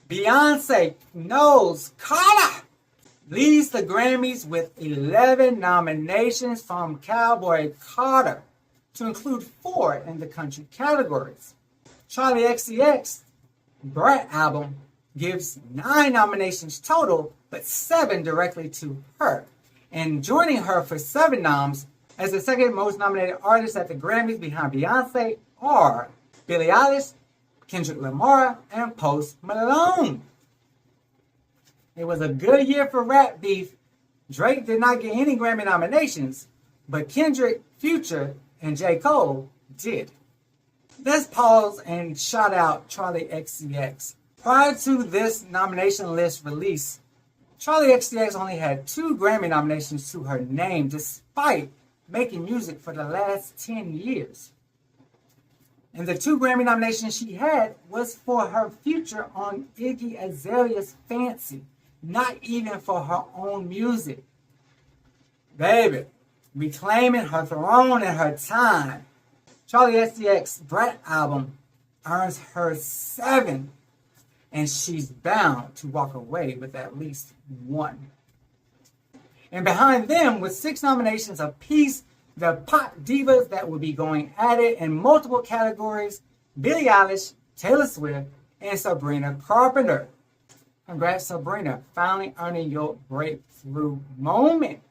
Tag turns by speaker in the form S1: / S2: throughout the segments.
S1: Beyonce knows Carter leads the Grammys with 11 nominations from Cowboy Carter, to include 4 in the country categories. Charlie XCX Brat album gives 9 nominations total, but 7 directly to her, and joining her for 7 noms as the second most nominated artist at the Grammys behind Beyonce are Billie Eilish, Kendrick Lamar, and Post Malone. It was a good year for rap beef. Drake did not get any Grammy nominations, but Kendrick, Future, and J. Cole did. Let's pause and shout out Charlie XCX. Prior to this nomination list release, Charlie XCX only had 2 Grammy nominations to her name, despite making music for the last 10 years. And the 2 Grammy nominations she had was for her feature on Iggy Azalea's Fancy, not even for her own music. Baby, reclaiming her throne and her time. Charlie XCX's Brat album earns her 7, and she's bound to walk away with at least 1. And behind them, with 6 nominations apiece, the pop divas that will be going at it in multiple categories: Billie Eilish, Taylor Swift, and Sabrina Carpenter. Congrats, Sabrina, finally earning your breakthrough moment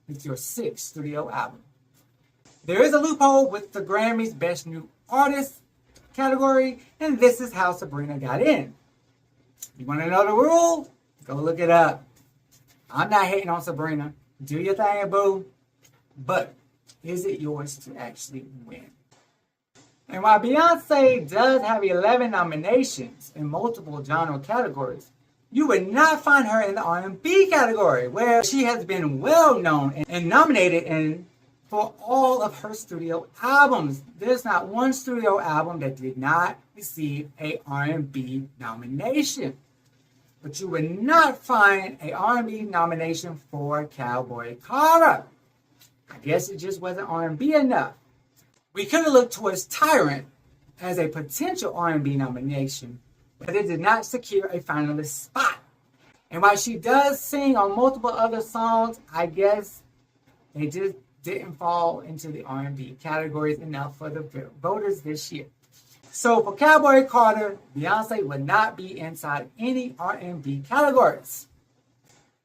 S1: with your 6th studio album. There is a loophole with the Grammys Best New Artist category, and this is how Sabrina got in. You want to know the rule? Go look it up. I'm not hating on Sabrina. Do your thing, boo. But is it yours to actually win? And while Beyonce does have 11 nominations in multiple genre categories, you would not find her in the R&B category, where she has been well known and nominated in for all of her studio albums. There's not one studio album that did not receive a R&B nomination. But you would not find a R&B nomination for Cowboy Carter. I guess it just wasn't R&B enough. We could have looked towards Tyrant as a potential R&B nomination, but it did not secure a finalist spot. And while she does sing on multiple other songs, I guess they just didn't fall into the R&B categories enough for the voters this year. So for Cowboy Carter, Beyonce would not be inside any R&B categories.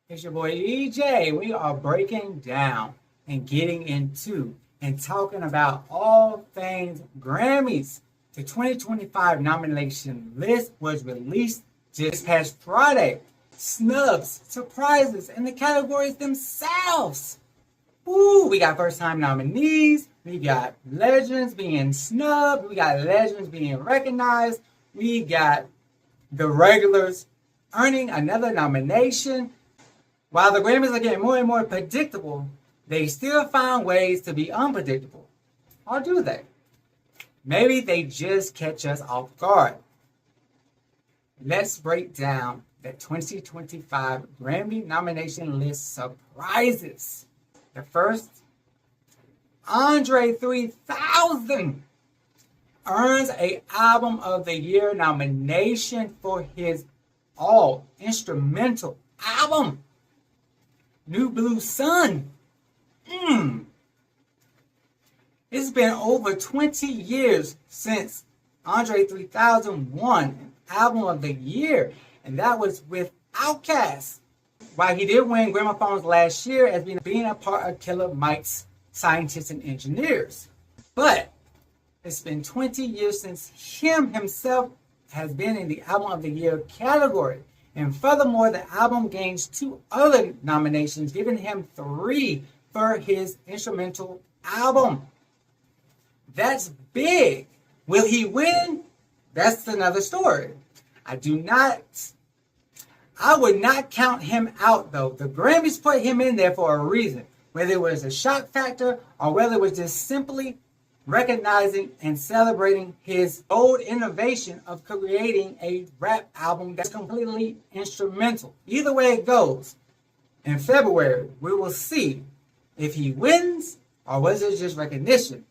S1: It's your boy EJ. We are breaking down and getting into and talking about all things Grammys. The 2025 nomination list was released just past Friday. Snubs, surprises, and the categories themselves. Ooh, we got first-time nominees. We got legends being snubbed. We got legends being recognized. We got the regulars earning another nomination. While the Grammys are getting more and more predictable, they still find ways to be unpredictable. Or do they? Maybe they just catch us off guard. Let's break down the 2025 Grammy nomination list surprises. The first, Andre 3000 earns an Album of the Year nomination for his all-instrumental album, New Blue Sun. It's been over 20 years since Andre 3000 won an Album of the Year, and that was with Outkast. While he did win Gramophones last year as being a part of Killer Mike's Scientists and Engineers. But it's been 20 years since himself has been in the Album of the Year category. And furthermore, the album gains 2 other nominations, giving him 3 for his instrumental album. That's big. Will he win? That's another story. I would not count him out, though. The Grammys put him in there for a reason. Whether it was a shock factor or whether it was just simply recognizing and celebrating his bold innovation of creating a rap album that's completely instrumental. Either way it goes, in February, we will see if he wins or was it just recognition.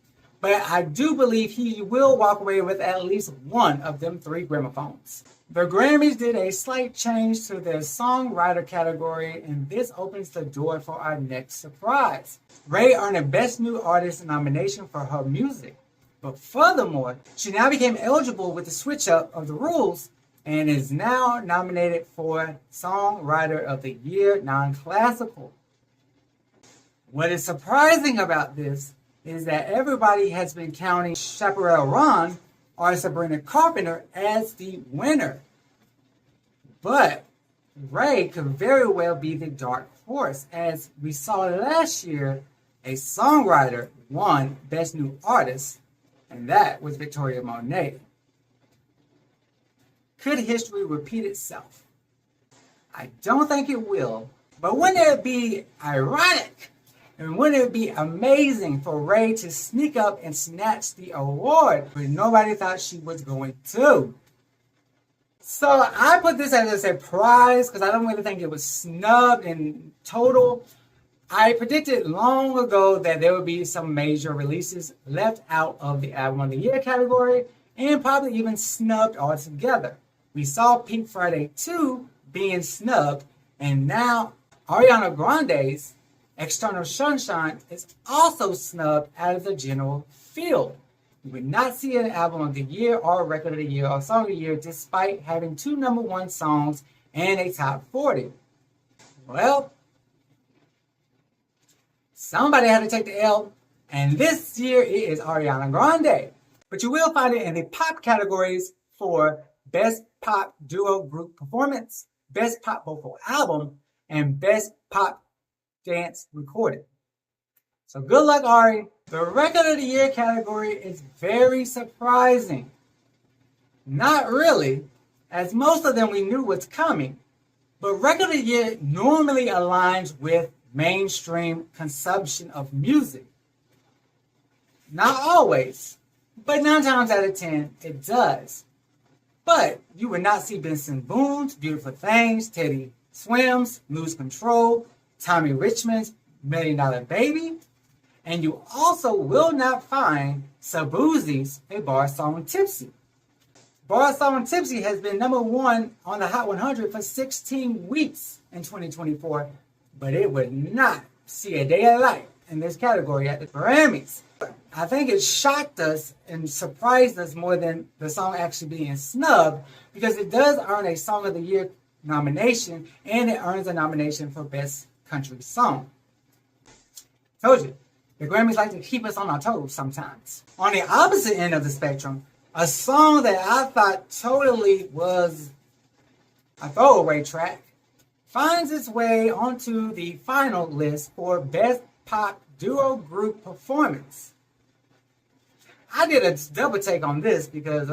S1: but I do believe he will walk away with at least one of them 3 gramophones. The Grammys did a slight change to their songwriter category, and this opens the door for our next surprise. Ray earned a Best New Artist nomination for her music. But furthermore, she now became eligible with the switch up of the rules and is now nominated for Songwriter of the Year Non-Classical. What is surprising about this is that everybody has been counting Chaparral Ron or Sabrina Carpenter as the winner. But Ray could very well be the dark horse, as we saw last year a songwriter won Best New Artist, and that was Victoria Monet. Could history repeat itself? I don't think it will, but wouldn't it be ironic? And wouldn't it be amazing for Ray to sneak up and snatch the award when nobody thought she was going to? So I put this as a surprise because I don't really think it was snubbed in total. I predicted long ago that there would be some major releases left out of the Album of the Year category and probably even snubbed altogether. We saw Pink Friday 2 being snubbed, and now Ariana Grande's External Sunshine is also snubbed out of the general field. You would not see an Album of the Year or Record of the Year or Song of the Year despite having 2 #1 songs and a top 40. Well, somebody had to take the L, and this year it is Ariana Grande. But you will find it in the pop categories for Best Pop Duo Group Performance, Best Pop Vocal Album, and Best Pop Dance Recorded. So good luck, Ari. The Record of the Year category is very surprising. Not really, as most of them we knew was coming, but Record of the Year normally aligns with mainstream consumption of music. Not always, but 9 times out of 10 it does. But you would not see Benson Boone's Beautiful Things, Teddy Swims, Lose Control, Tommy Richmond's $1 Million Baby, and you also will not find Shaboozey's A Bar Song Tipsy. Bar Song Tipsy has been #1 on the Hot 100 for 16 weeks in 2024, but it would not see a day of light in this category at the Grammys. I think it shocked us and surprised us more than the song actually being snubbed, because it does earn a Song of the Year nomination and it earns a nomination for Best Country Song. Told you, the Grammys like to keep us on our toes sometimes. On the opposite end of the spectrum, a song that I thought totally was a throwaway track finds its way onto the final list for Best Pop Duo Group Performance. I did a double take on this because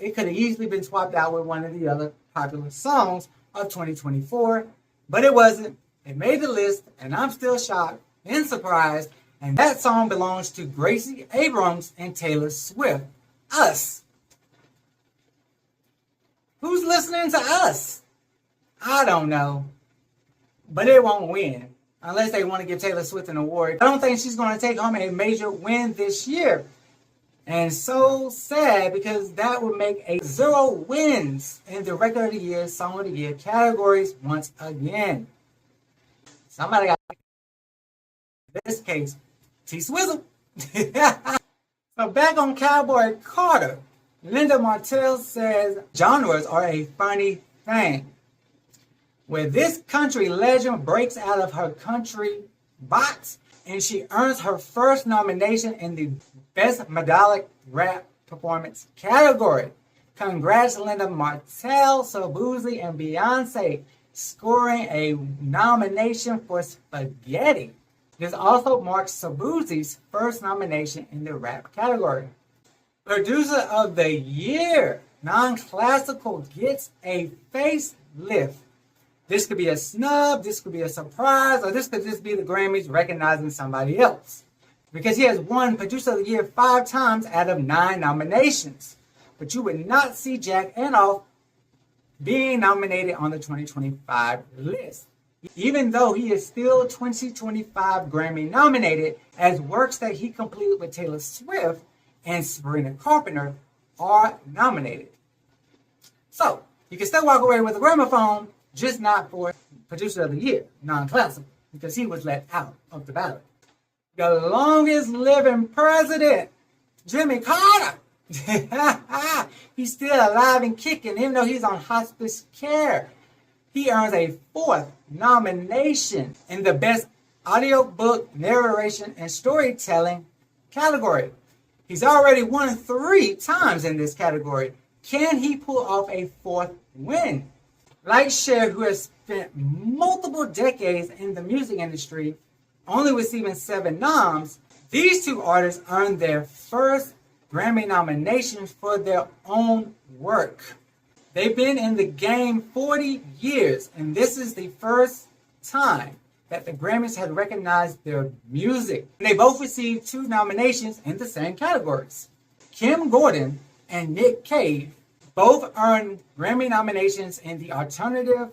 S1: it could have easily been swapped out with one of the other popular songs of 2024, but it wasn't. It made the list, and I'm still shocked and surprised, and that song belongs to Gracie Abrams and Taylor Swift. Us. Who's listening to Us? I don't know, but it won't win unless they want to give Taylor Swift an award. I don't think she's going to take home a major win this year. And so sad, because that would make 0 wins in the Record of the Year, Song of the Year categories once again. Somebody got, in this case, T-Swizzle. So back on Cowboy Carter, Linda Martell says genres are a funny thing. Where this country legend breaks out of her country box and she earns her first nomination in the Best Melodic Rap Performance category. Congrats, Linda Martell, Shaboozey, and Beyonce, scoring a nomination for Spaghetti. This also marks Shaboozey's first nomination in the rap category. Producer of the Year, non-classical, gets a facelift. This could be a snub, this could be a surprise, or this could just be the Grammys recognizing somebody else. Because he has won Producer of the Year 5 times out of 9 nominations. But you would not see Jack Antonoff being nominated on the 2025 list. even though he is still 2025 Grammy nominated, as works that he completed with Taylor Swift and Sabrina Carpenter are nominated. So, you can still walk away with a gramophone, just not for Producer of the Year, non-classical, because he was let out of the ballot. The longest living president, Jimmy Carter. He's still alive and kicking, even though he's on hospice care. He earns a 4th nomination in the Best Audiobook, Narration, and Storytelling category. He's already won 3 times in this category. Can he pull off a 4th win? Like Cher, who has spent multiple decades in the music industry, only receiving 7 noms, these 2 artists earned their first Grammy nominations for their own work. They've been in the game 40 years, and this is the first time that the Grammys had recognized their music. And they both received 2 nominations in the same categories. Kim Gordon and Nick Cave both earned Grammy nominations in the alternative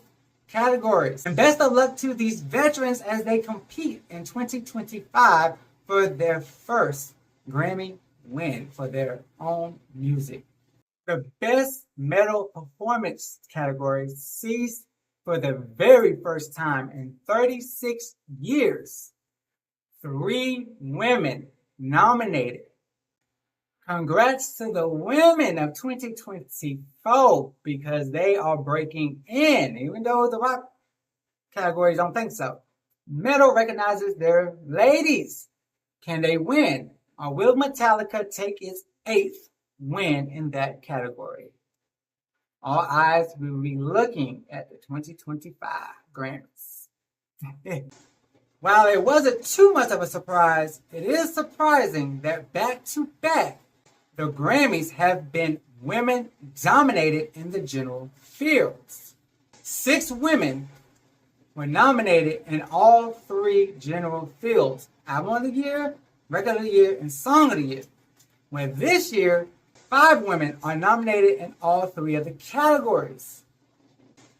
S1: categories. And best of luck to these veterans as they compete in 2025 for their first Grammy win for their own music. The Best Metal Performance category sees for the very first time in 36 years 3 women nominated. Congrats to the women of 2024 because they are breaking in, even though the rock categories don't think so. Metal recognizes their ladies. Can they win? Or will Metallica take its 8th win in that category? All eyes will be looking at the 2025 Grammys. While it wasn't too much of a surprise, it is surprising that back-to-back, the Grammys have been women-dominated in the general fields. 6 women were nominated in all 3 general fields: Album of the Year, Record of the Year, and Song of the Year. When this year, 5 women are nominated in all 3 of the categories.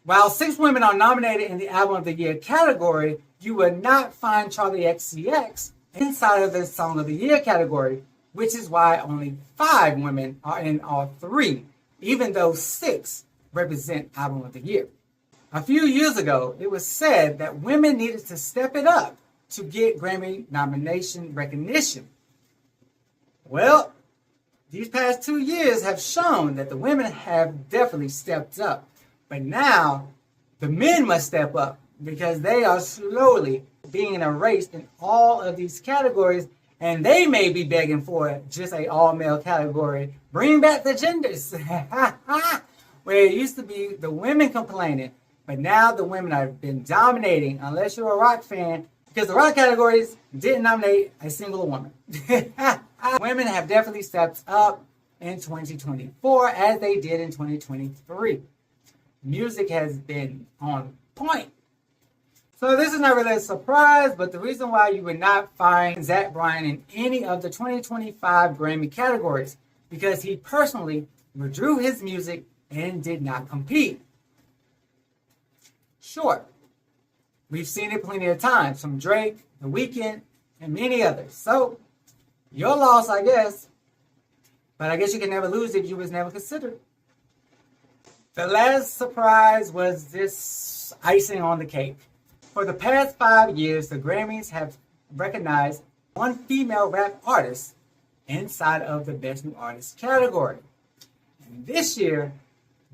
S1: While 6 women are nominated in the Album of the Year category, you will not find Charli XCX inside of the Song of the Year category, which is why only 5 women are in all 3, even though 6 represent Album of the Year. A few years ago, it was said that women needed to step it up to get Grammy nomination recognition. Well, these past 2 years have shown that the women have definitely stepped up. But now, the men must step up because they are slowly being erased in all of these categories, and they may be begging for just an all-male category. Bring back the genders. Where it used to be the women complaining, but now the women have been dominating, unless you're a rock fan, because the rock categories didn't nominate a single woman. Women have definitely stepped up in 2024 as they did in 2023. Music has been on point. So this is not really a surprise, but the reason why you would not find Zach Bryan in any of the 2025 Grammy categories, because he personally withdrew his music and did not compete. Sure, we've seen it plenty of times from Drake, The Weeknd, and many others. So, your loss, I guess. But I guess you can never lose if you was never considered. The last surprise was this icing on the cake. For the past 5 years, the Grammys have recognized 1 female rap artist inside of the Best New Artist category. And this year,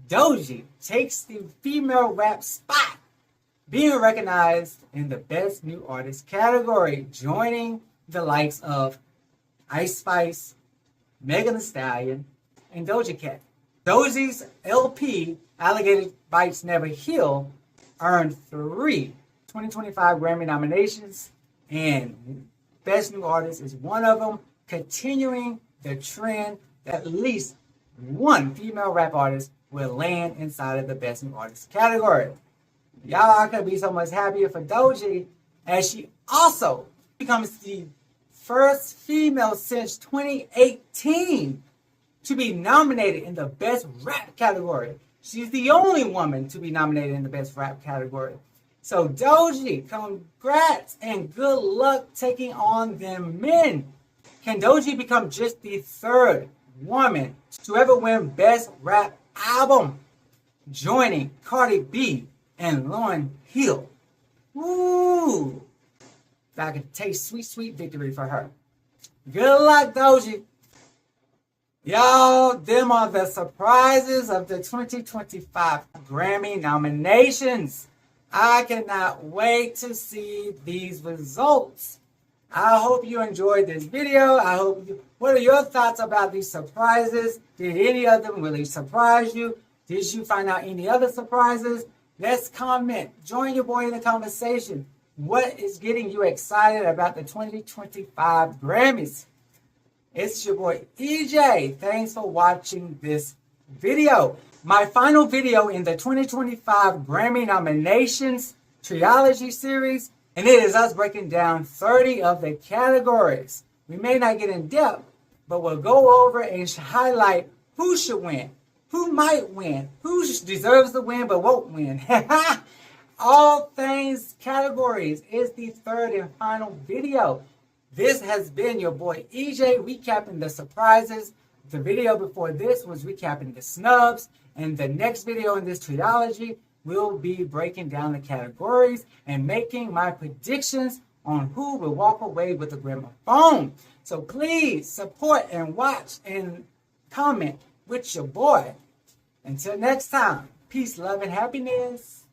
S1: Doja takes the female rap spot, being recognized in the Best New Artist category, joining the likes of Ice Spice, Megan Thee Stallion, and Doja Cat. Doja's LP, Alligator Bites Never Heal, earned 3 2025 Grammy nominations, and Best New Artist is one of them, continuing the trend that at least 1 female rap artist will land inside of the Best New Artist category. Y'all could be so much happier for Doja, as she also becomes the first female since 2018 to be nominated in the Best Rap category. She's the only woman to be nominated in the Best Rap category. So Doji, congrats and good luck taking on them men. Can Doji become just the third woman to ever win Best Rap Album, joining Cardi B and Lauryn Hill? Woo! I can taste sweet, sweet victory for her. Good luck, Doji. Y'all, them are the surprises of the 2025 Grammy nominations. I cannot wait to see these results. I hope you enjoyed this video. What are your thoughts about these surprises? Did any of them really surprise you? Did you find out any other surprises? Let's comment. Join your boy in the conversation. What is getting you excited about the 2025 Grammys? It's your boy EJ. Thanks for watching this video. My final video in the 2025 Grammy Nominations Trilogy series, and it is us breaking down 30 of the categories. We may not get in depth, but we'll go over and highlight who should win, who might win, who deserves the win but won't win. All things categories is the third and final video. This has been your boy EJ recapping the surprises. The video before this was recapping the snubs. And the next video in this trilogy will be breaking down the categories and making my predictions on who will walk away with the gramophone. So please support and watch and comment with your boy. Until next time, peace, love, and happiness.